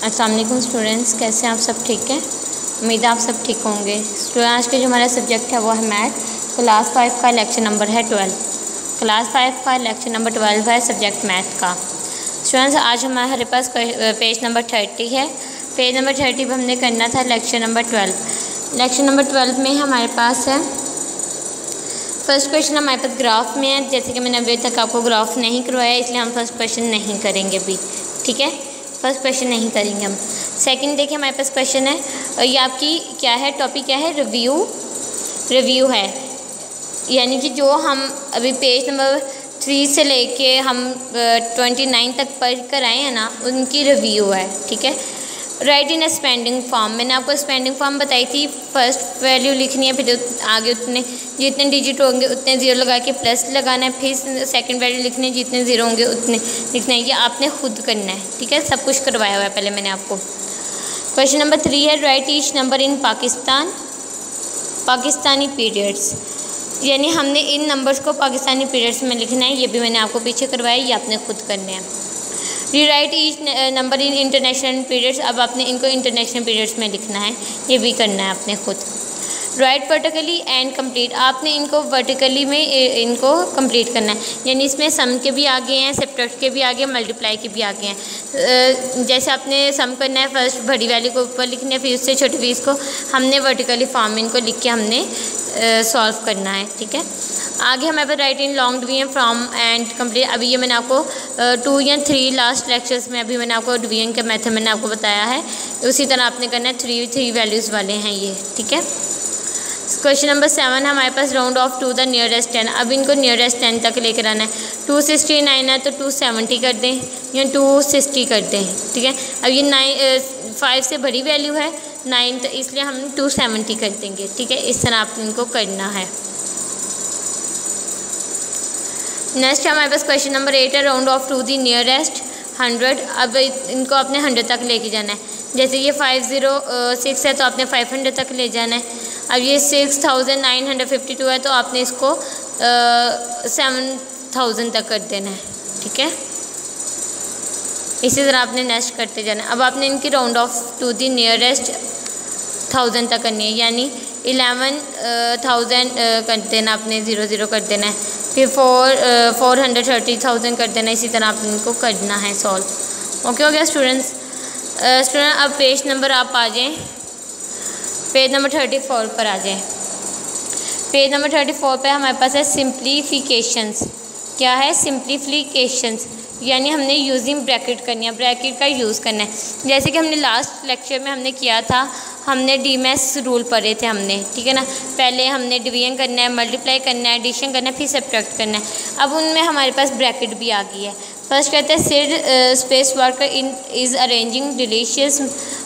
अस्सलाम वालेकुम स्टूडेंट्स, कैसे हैं आप सब? ठीक हैं, उम्मीद है आप सब ठीक होंगे। स्टूडेंट, आज के जो हमारा सब्जेक्ट है वो है मैथ। क्लास 5 का लेक्चर नंबर है 12। क्लास 5 का लेक्चर नंबर 12 है सब्जेक्ट मैथ का। स्टूडेंट्स, आज हमारे पास पेज नंबर 30 है। पेज नंबर 30 पर हमने करना था लेक्चर नंबर 12। लेक्चर नंबर 12 में हमारे पास है फर्स्ट क्वेश्चन हमारे पास ग्राफ में है। जैसे कि मैंने अभी तक आपको ग्राफ नहीं करवाया, इसलिए हम फर्स्ट क्वेश्चन नहीं करेंगे अभी, ठीक है। फर्स्ट क्वेश्चन नहीं करेंगे हम। सेकंड देखिए, हमारे पास क्वेश्चन है, ये आपकी क्या है, टॉपिक क्या है, रिव्यू है। यानी कि जो हम अभी पेज नंबर 3 से लेके हम 29 तक पढ़ कर आए हैं ना, उनकी रिव्यू है, ठीक है। राइट इन स्पेंडिंग फॉर्म, मैंने आपको स्पेंडिंग फॉर्म बताई थी। फर्स्ट वैल्यू लिखनी है, फिर आगे उतने जितने डिजिट होंगे उतने ज़ीरो लगा के प्लस लगाना है, फिर सेकंड वैल्यू लिखनी है, जितने ज़ीरो होंगे उतने लिखना है। ये आपने खुद करना है, ठीक है। सब कुछ करवाया हुआ है पहले मैंने आपको। क्वेश्चन नंबर 3 है, right each number in Pakistani periods. यानी हमने इन नंबर्स को पाकिस्तानी पीरियड्स में लिखना है। ये भी मैंने आपको पीछे करवाया, ये आपने खुद करने हैं। Rewrite each number in international periods, अब आपने इनको इंटरनेशनल पीरियड्स में लिखना है, ये भी करना है आपने खुद। राइट वर्टिकली एंड कंप्लीट, आपने इनको वर्टिकली में इनको कंप्लीट करना है। यानी इसमें सम के भी आगे हैं, सेपरेट के भी आगे, मल्टीप्लाई के भी आगे हैं। जैसे आपने सम करना है, फर्स्ट बड़ी वैल्यू को ऊपर लिखना है, फिर उससे छोटी फीस को हमने वर्टिकली फॉर्म में इनको लिख के हमने सॉल्व करना है, ठीक है। आगे हमारे पास write in long division from and complete. अभी ये मैंने आपको 2 या 3 लास्ट लेक्चर्स में अभी मैंने आपको डिवीजन का मेथड मैंने आपको बताया है। उसी तरह आपने करना है, 3 वैल्यूज़ वाले हैं ये, ठीक है। क्वेश्चन नंबर 7 है हमारे पास, round off to the nearest 10। अब इनको नियरेस्ट 10 तक लेकर आना है। 269 है तो 270 कर दें या 260 कर दें, ठीक है। अब ये 5 से बड़ी वैल्यू है 9, तो इसलिए हम 270 कर देंगे, ठीक है। इस तरह आप इनको करना है। नेक्स्ट हमारे पास क्वेश्चन नंबर 8 है, round off to the nearest 100। अब इनको आपने 100 तक लेके जाना है। जैसे ये 506 है तो आपने 500 तक ले जाना है। अब ये 6952 है तो आपने इसको 7000 तक कर देना है, ठीक है। इसी तरह आपने नेक्स्ट करते जाना है। अब आपने इनकी round off to the nearest 1000 तक करनी है, यानी 11,000 कर देना, आपने 0 कर देना है, फिर 430,000 कर देना। इसी तरह आपने इनको करना है सॉल्व। ओके हो गया स्टूडेंट्स। अब पेज नंबर आप आ जाएँ, पेज नंबर 34 पर आ जाएँ। पेज नंबर 34 पे हमारे पास है सिंप्लीफिकेशंस। क्या है? सिंप्लीफिकेशंस, यानी हमने यूजिंग ब्रैकेट करनी है, ब्रैकेट का यूज़ करना है। जैसे कि हमने लास्ट लेक्चर में हमने किया था, हमने डीमैथ्स रूल पढ़े थे हमने, ठीक है ना। पहले हमने डिवीजन करना है, मल्टीप्लाई करना है, एडिशन करना है, फिर सब्ट्रैक्ट करना है। अब उनमें हमारे पास ब्रैकेट भी आ गई है। फर्स्ट कहते हैं, Sid space worker in is arranging delicious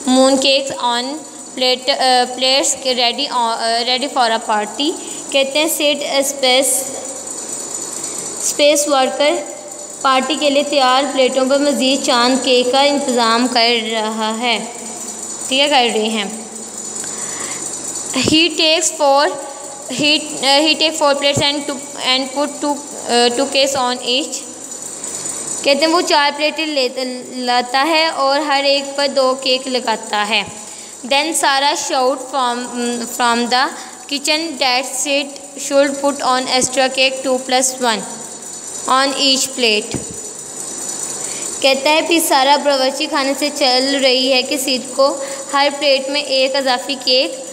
moon cakes on plates ready for a party. कहते हैं सिड स्पेस वर्कर पार्टी के लिए तैयार प्लेटों पर मज़ीद चांद केक का इंतज़ाम कर रहा है, ठीक है, कर रहे हैं। He take 4 plates and put two cakes on each. कहते हैं वो 4 प्लेटें लाता है और हर एक पर 2 केक लगाता है। Then Sara shout from the kitchen that Sid should put on extra cake 2+1 on each plate. कहता है फिर सारा बावर्ची खाने से चल रही है कि सिड को हर प्लेट में एक इजाफी केक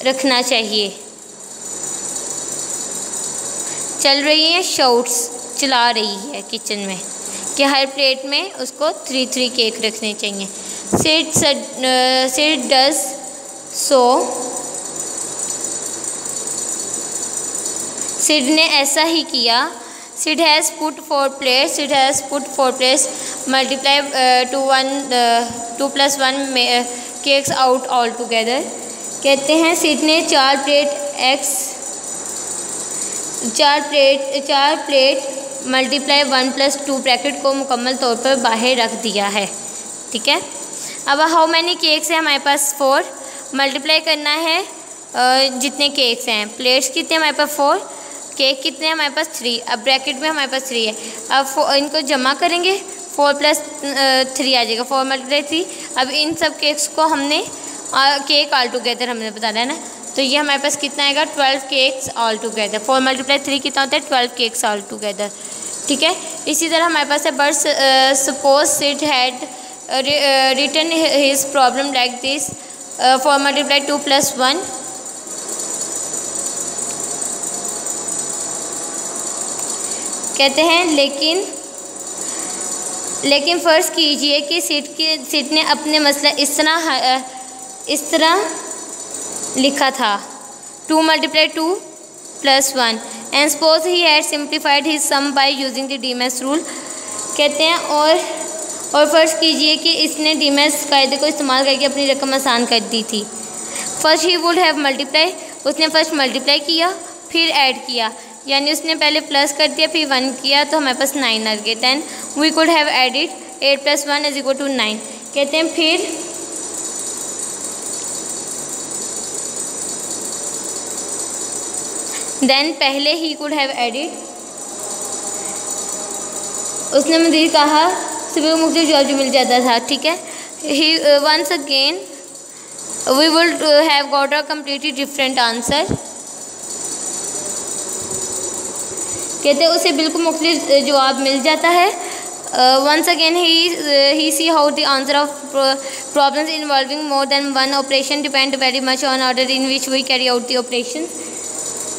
रखना चाहिए। चल रही है, शाउट्स चला रही है किचन में कि हर प्लेट में उसको 3 केक रखने चाहिए। सिड डज सो, सिड ने ऐसा ही किया। Sid has put 4 plates multiply 2+1 cakes out all together. कहते हैं सिड ने 4 प्लेट मल्टीप्लाई 1+2 ब्रैकेट को मुकम्मल तौर पर बाहर रख दिया है, ठीक है। अब हाउ मैनी केक्स हैं हमारे पास? 4 मल्टीप्लाई करना है जितने केक्स हैं। प्लेट्स कितने हमारे पास? 4। केक कितने हैं हमारे पास? 3। अब ब्रैकेट में हमारे पास 3 है। अब इनको जमा करेंगे, 4 + 3 आ जाएगा, 4 × 3। अब इन सब केक्स को हमने केक ऑल टुगेदर हमने बताना है ना, तो ये हमारे पास कितना आएगा 12 केक्स ऑल टुगेदर। 4 × 3 कितना होता है 12 केक्स ऑल टुगेदर। ठीक है, इसी तरह हमारे पास है but suppose Sid had written his problem like this 4 × 2 + 1। कहते हैं लेकिन फ़र्ज़ कीजिए कि सिड ने अपने मसला इस तरह लिखा था 2 × 2 + 1 and suppose he had simplified his sum by using the DMAS rule. कहते हैं और फ़र्ज़ कीजिए कि इसने डीमैथ्स कायदे को इस्तेमाल करके अपनी रकम आसान कर दी थी। First he would have multiply, उसने फर्स्ट मल्टीप्लाई किया फिर ऐड किया, यानी उसने पहले प्लस कर दिया फिर 1 किया, तो हमारे पास 9 आ गए। Then we could have added 8 + 1 = 9। कहते हैं फिर देन पहले ही कुड हैव एडिड, उसने मुझे कहा सभी को मुख्तलिफ जवाब मिल जाता था। ठीक है, he once again we would have got a completely different answer. कहते हैं उसे बिल्कुल मुख्तलिफ जवाब मिल जाता है। Once again he see how the answer of problems involving more than one operation depend very much on order in which we carry out the operation.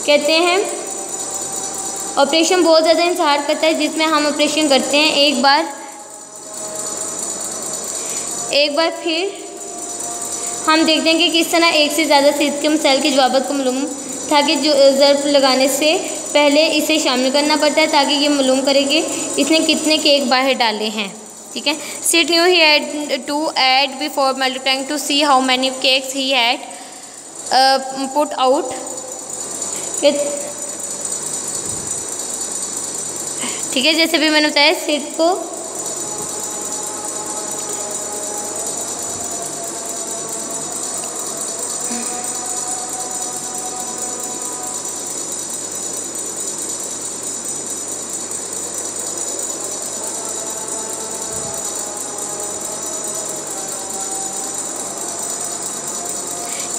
कहते हैं ऑपरेशन बहुत ज़्यादा इंतजार करता है जिसमें हम ऑपरेशन करते हैं। एक बार फिर हम देखते हैं कि किस तरह एक से ज़्यादा सिस्टम सेल के जवाब को मालूम था कि ज़र्फ लगाने से पहले इसे शामिल करना पड़ता है ताकि ये मालूम करे कि इसने कितने केक बाहर डाले हैं। ठीक है, Sid knew he had to add before multiplying to see how many cakes he had put out. ठीक है, जैसे भी मैंने बताया सिड को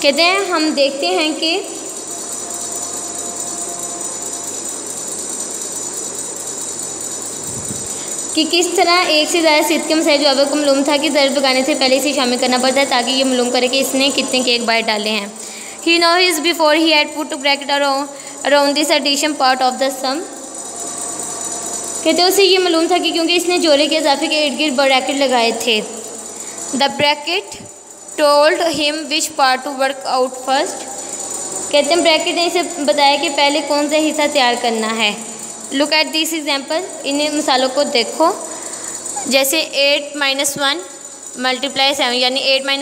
कहते हैं हम देखते हैं कि किस तरह एक से ज़्यादा सिस्टम से जवाब को मालूम था कि ज़र्फ लगाने से पहले इसे शामिल करना पड़ता है ताकि ये मालूम करे कि इसने कितने केक बाहर डाले हैं। He know his before he had put bracket around this addition part of the sum. कहते हैं उसे ये मालूम था कि क्योंकि इसने जोड़े के इजाफे के इर्द गिर्द ब्रैकेट लगाए थे। The bracket told him which part two work out first. कहते हैं ब्रैकेट ने इसे बताया कि पहले कौन सा हिस्सा तैयार करना है। लुक एट दिस एग्जाम्पल, इन मिसालों को देखो। जैसे 8 - 1 × 7, यानी 8 - 1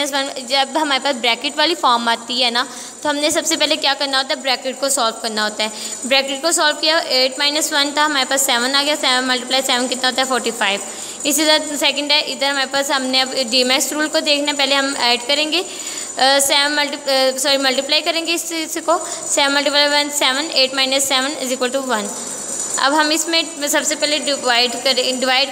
जब हमारे पास ब्रैकेट वाली फॉर्म आती है ना, तो हमने सबसे पहले क्या करना होता है, ब्रैकेट को सॉल्व करना होता है। ब्रैकेट को सॉल्व किया, 8 - 1 था, हमारे पास 7 आ गया। 7 × 7 कितना होता है 45। इसी तरह सेकंड है, इधर हमारे पास हमने अब डीमैक्स रूल को देखना है। पहले हम ऐड करेंगे 7 मल्टीप्लाई करेंगे इसको 7 × 1 7, 8 - 7 = 1। अब हम इसमें सबसे पहले डिवाइड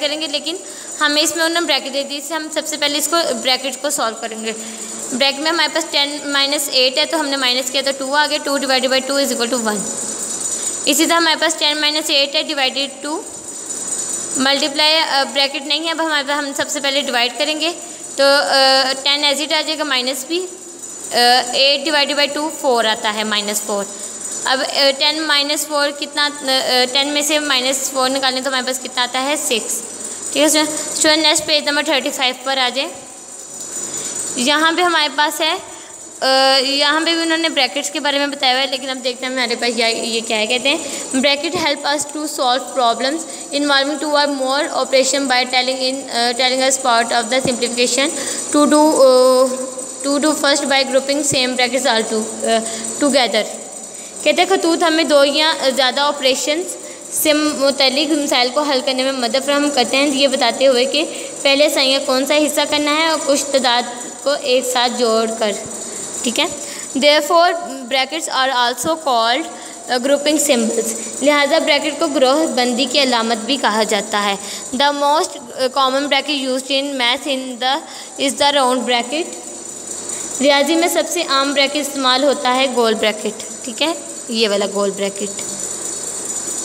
करेंगे, लेकिन हमें इसमें उन्होंने ब्रैकेट दे दी, इससे हम सबसे पहले इसको ब्रैकेट को सॉल्व करेंगे। ब्रैकेट में हमारे पास 10 - 8 है, तो हमने माइनस किया तो 2 आ गया। 2 / 2 = 1। इसी तरह हमारे पास 10 - 8 है, डिवाइडेड 2 मल्टीप्लाई ब्रैकेट नहीं है। अब हम सबसे पहले डिवाइड करेंगे तो 10 एज इट आ जाएगा, माइनस भी 8 / 2 4 आता है -4। अब 10 - 4 कितना, 10 में से -4 निकालें तो हमारे पास कितना आता है 6। ठीक है स्टूडेंट, नेक्स्ट पेज नंबर 35 पर आ जाए। यहाँ पे हमारे पास है, यहाँ पे भी उन्होंने ब्रैकेट्स के बारे में बताया हुआ है, लेकिन अब देखते हैं हमारे पास ये क्या है। कहते हैं bracket help us to solve problems involving 2 or more operation by telling us part of the simplification to do first by grouping same brackets all together. कहते हैं खतूत हमें 2 या ज़्यादा ऑपरेशंस से मुतल्लिक मसाइल को हल करने में मदद फराहम करते हैं, ये बताते हुए कि पहले संख्या कौन सा हिस्सा करना है और कुछ तादाद को एक साथ जोड़ कर। ठीक है, therefore brackets are also called grouping symbols, लिहाजा ब्रैकेट को ग्रोह बंदी की अलामत भी कहा जाता है। The most common bracket used in math is the round bracket. रियाजी में सबसे आम ब्रैकेट इस्तेमाल होता है गोल ब्रैकेट, ठीक है, ये वाला गोल ब्रैकेट।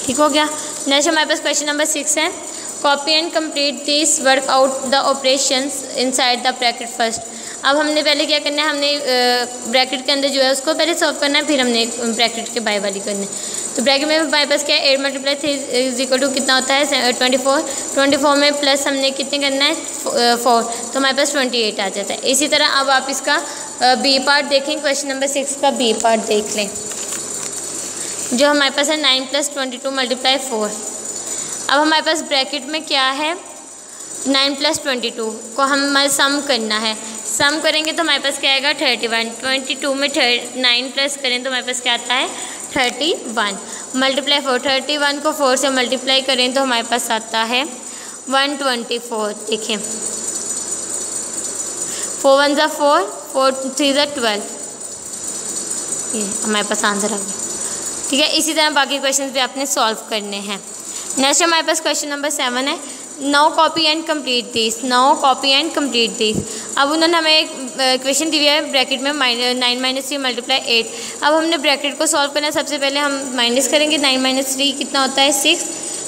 ठीक हो गया। नेक्स्ट हमारे पास क्वेश्चन नंबर 6 है, copy and complete this work out the operations inside the bracket first. अब हमने पहले क्या करना है, हमने ब्रैकेट के अंदर जो है उसको पहले सॉल्व करना है, फिर हमने ब्रैकेट के बाय वाली करनी है। तो ब्रैकेट में हमारे पास क्या है, 8 × 3 इज इक्वल टू कितना होता है 24 में प्लस हमने कितने करना है 4, तो हमारे पास 28 आ जाता है। इसी तरह अब आप इसका बी पार्ट देखें, क्वेश्चन नंबर 6 का बी पार्ट देख लें, जो हमारे पास है 9 + 22 × 4। अब हमारे पास ब्रैकेट में क्या है 9 + 22 को हमें सम करना है। सम करेंगे तो हमारे पास क्या आएगा 31। 22 में 9 प्लस करें तो हमारे पास क्या आता है 31 × 4। 31 को 4 से मल्टीप्लाई करें तो हमारे पास आता है 124। देखिए 4 × 1 = 4, 4 × 3 = 12, ये हमारे पास आंसर आ गया। ठीक है, इसी तरह बाकी क्वेश्चन भी आपने सॉल्व करने हैं। नेक्स्ट हमारे पास क्वेश्चन नंबर 7 है, now copy and complete this. Now copy and complete this. अब उन्होंने हमें एक क्वेश्चन दिया है ब्रैकेट में 9 - 3 × 8। अब हमने ब्रैकेट को सॉल्व करना है। सबसे पहले हम माइनस करेंगे, 9 - 3 कितना होता है 6,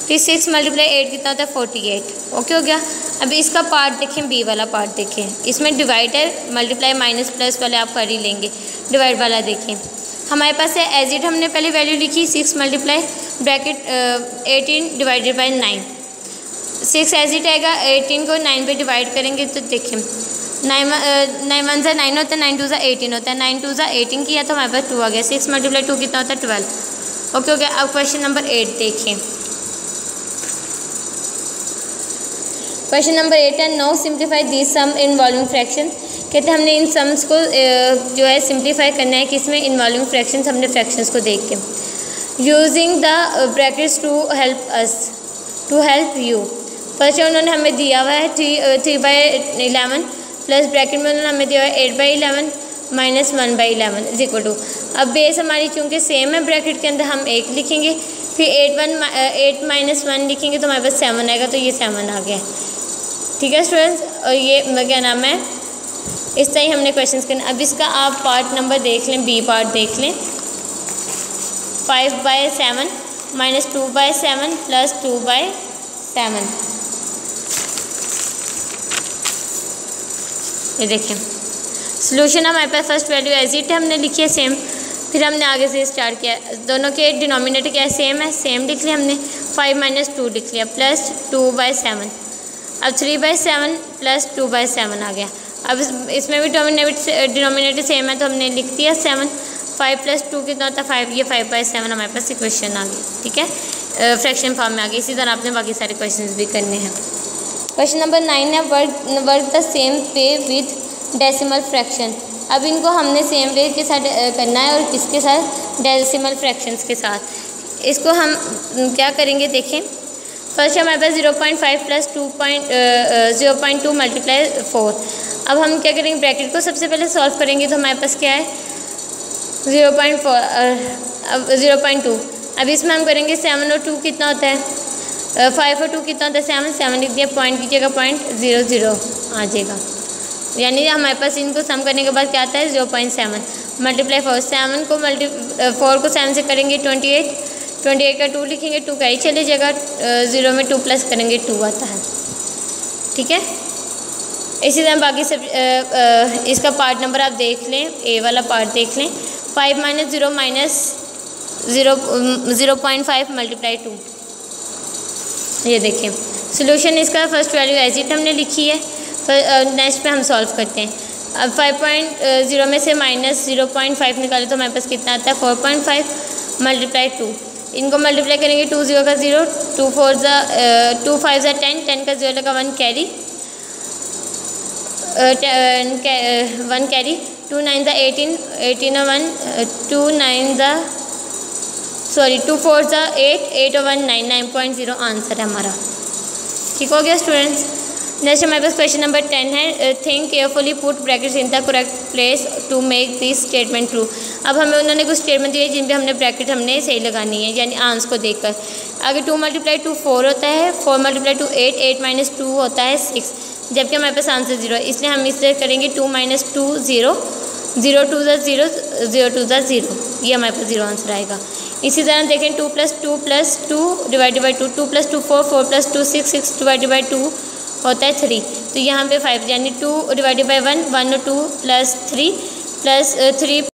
फिर 6 × 8 कितना होता है 48। ओके हो गया। अब इसका पार्ट देखें, बी वाला पार्ट देखें, इसमें डिवाइडर मल्टीप्लाई माइनस प्लस वाले आप कर ही लेंगे। डिवाइड वाला देखें, हमारे पास है एज इट हमने पहले वैल्यू लिखी 6 × ब्रैकेट 18 / 9। 6 एज इट आएगा, 18 को 9 पे डिवाइड करेंगे तो देखिए 9 × 1 = 9 होता है, 9 × 2 = 18 होता है, 9 × 2 = 18 किया तो हमारे पास 2 आ गया। 6 × 2 कितना होता है 12। ओके हो गया। अब क्वेश्चन नंबर 8 देखिए, क्वेश्चन नंबर 8 है, now simplify this sum involving fraction. कहते हैं हमने इन सम्स को जो है सिंप्लीफाई करना है, किसमें इनवॉल्विंग फ्रैक्शंस, हमने फ्रैक्शंस को देख के using the brackets to help you. First उन्होंने हमें दिया हुआ है 3/11 प्लस ब्रैकेट में उन्होंने हमें दिया हुआ है 8/11 - 1/11 इज इक्वल टू। अब बेस हमारी चूँकि सेम है, ब्रैकेट के अंदर हम 1 लिखेंगे, फिर 8 - 1 लिखेंगे तो हमारे पास 7 आएगा, तो ये 7 आ गया। ठीक है स्टूडेंट्स, और ये क्या नाम है, इस तरह ही हमने क्वेश्चंस करना। अब इसका आप पार्ट नंबर देख लें, बी पार्ट देख लें, 5/7 - 2/7 + 2/7। ये देखें सोल्यूशन हमारे पास फर्स्ट वैल्यू एज इट हमने लिखी है सेम, फिर हमने आगे से स्टार्ट किया। दोनों के डिनोमिनेटर क्या है, सेम है, सेम लिख लिया हमने। 5 - 2 लिख लिया प्लस 2/7। अब 3/7 + 2/7 आ गया। अब इसमें भी डिनोमिनेटर सेम है तो हमने लिख दिया 7। 5 + 2 कितना होता है 5, ये 5/7 हमारे पास इक्वेशन आ गई। ठीक है, फ्रैक्शन फॉर्म में आ गई। इसी तरह आपने बाकी सारे क्वेश्चंस भी करने हैं। क्वेश्चन नंबर 9 है, work the same way with decimal fraction. अब इनको हमने सेम वे के साथ करना है और किसके साथ, डेसिमल फ्रैक्शंस के साथ। इसको हम क्या करेंगे देखें, फर्स्ट हमारे पास 0.5 + 0.2 × 4। अब हम क्या करेंगे, ब्रैकेट को सबसे पहले सॉल्व करेंगे तो हमारे पास क्या है 0.4 अब 0.2। अब इसमें हम करेंगे 7 और 2 कितना होता है 5 और 2 कितना होता है 7। 7 लिख दिया, पॉइंट कीजिएगा 0.00 आ जाएगा। यानी हमारे पास इनको सम करने के बाद क्या आता है 0.7 × 4। 7 को 4 को 7 से करेंगे 28, 28 का 2 लिखेंगे, 2 का ही चले जाएगा, 0 में 2 प्लस करेंगे 2 आता है। ठीक है, इसी तरह बाकी सब इसका पार्ट नंबर आप देख लें, ए वाला पार्ट देख लें। 5 - 0 - 0.5 × 2। ये देखिए सोल्यूशन इसका फर्स्ट वैल्यू एज इट हमने लिखी है। नेक्स्ट पे हम सॉल्व करते हैं। अब 5.0 में से -0.5 निकाले तो हमारे पास कितना आता है 4.5 × 2। इनको मल्टीप्लाई करेंगे, 2 0 का 0, 2 4 2 5 10, 10 का 0 लगा 1 कैरी, 1 कैरी, 2 9 18, 18 और 1 2 9 2 4 8, 8 और 1 9, 9.0 आंसर है हमारा। ठीक हो गया स्टूडेंट्स। नेक्स्ट हमारे पास क्वेश्चन नंबर 10 है, think carefully put brackets in the correct place to make this statement true. अब हमें उन्होंने कुछ स्टेटमेंट दिए जिन पे हमने ब्रैकेट हमने सही लगानी है, यानी आंसर को देखकर। अगर 2 × 2 4 होता है, 4 × 2 8, 8 - 2 होता है 6, जबकि हमारे पास आंसर 0 है, इसलिए हम इसे करेंगे 2 - 2 0, 0 2 ज़ा 0, 0 2 ज़ा 0, ये हमारे पास 0 आंसर आएगा। इसी तरह देखें 2 + 2 + 2 डिवाइडेड बाई 2, 2 + 2 4, 4 + 2 6, 6 डिवाइडेड बाई 2 होता है 3, तो यहाँ पे 5, यानी 2 डिवाइडेड बाई 1, 1 और 2 + 3 + 3